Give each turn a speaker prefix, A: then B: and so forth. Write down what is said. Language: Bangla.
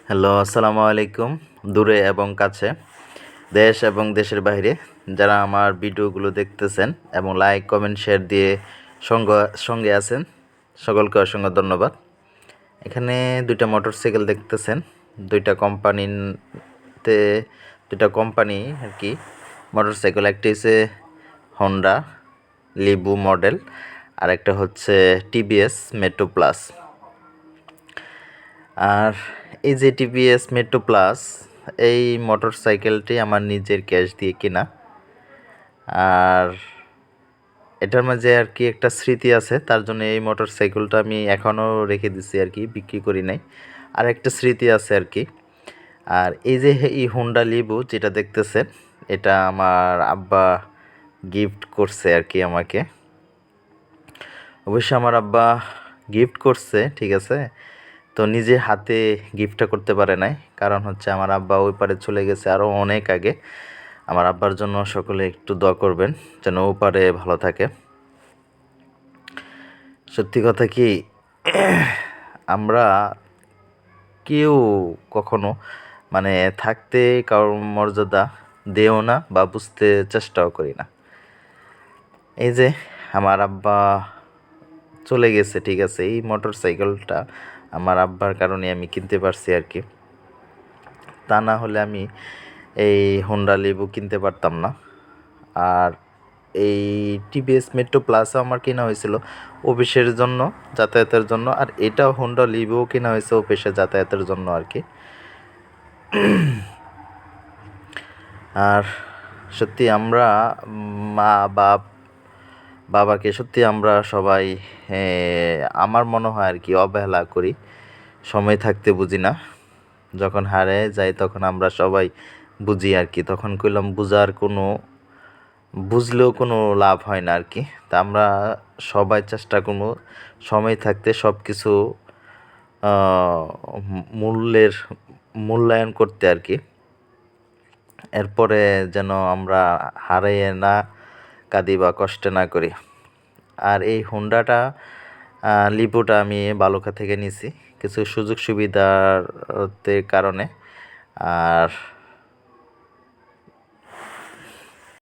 A: হ্যালো, আসসালামু আলাইকুম। দূরে এবং কাছে, দেশ এবং দেশের বাইরে যারা আমার ভিডিওগুলো দেখতেছেন এবং লাইক, কমেন্ট, শেয়ার দিয়ে সঙ্গ সঙ্গে আছেন, সকলকে অসংখ্য ধন্যবাদ। এখানে দুইটা মোটরসাইকেল দেখতেছেন, দুইটা কোম্পানিতে দুইটা কোম্পানি আর কি মোটরসাইকেল। একটি হচ্ছে হন্ডা লিবু মডেল, আর একটা হচ্ছে টিভিএস মেট্রো প্লাস। আর এই যে টিভিএস মেট্রো প্লাস, এই মোটরসাইকেলটি আমার নিজের ক্যাশ দিয়ে কেনা। আর এটার মাঝে আর কি একটা স্মৃতি আছে, তার জন্য এই মোটরসাইকেলটা আমি এখনও রেখে দিছি আর কি, বিক্রি করি নাই। আর একটা স্মৃতি আছে আর কি। আর এই যে এই হোন্ডা লিবু যেটা দেখতেছেন, এটা আমার আব্বা গিফট করছে আর কি আমাকে। অবশ্যই আমার আব্বা গিফট করছে, ঠিক আছে, তো নিজে হাতে গিফটটা করতে পারে নাই, কারণ হচ্ছে আমার আব্বা ওই পারে চলে গেছে আরও অনেক আগে। আমার আব্বার জন্য সকলে একটু দোয়া করবেন যেন ও পারে ভালো থাকে। সত্যি কথা কি, আমরা কেউ কখনো মানে থাকতে কারোর মর্যাদা দেও না বা বুঝতে চেষ্টাও করি না। এই যে আমার আব্বা চলে গেছে, ঠিক আছে, এই মোটর সাইকেলটা আমার আব্বার কারণে আমি কিনতে পারছি আর কি। তা না হলে আমি এই হোন্ডা লিবু কিনতে পারতাম না। আর এই টিভিএস মেট্রো প্লাসও আমার কেনা হয়েছিল অফিসের জন্য, যাতায়াতের জন্য। আর এটাও হোন্ডা লিবুও কেনা হয়েছে অফিসে যাতায়াতের জন্য আর কি। আর সত্যি আমরা মা বাবাকে সত্যি আমরা সবাই আমার মনে হয় আর কি অবহেলা করি, সময় থাকতে বুঝি না। যখন হারে যাই তখন আমরা সবাই বুঝি আর কি, তখন কইলাম বুঝলেও কোনো লাভ হয় না আর কি। তা আমরা সবাই চেষ্টা করবো সময় থাকতে সব কিছু মূল্যায়ন করতে আর কি। এরপরে যেন আমরা হারিয়ে না কাঁদি বা কষ্টে না করি। আর এই হোন্ডাটা লিপুটা আমি বালুকা থেকে নিছি কিছু সুযোগ সুবিধার কারণে। আর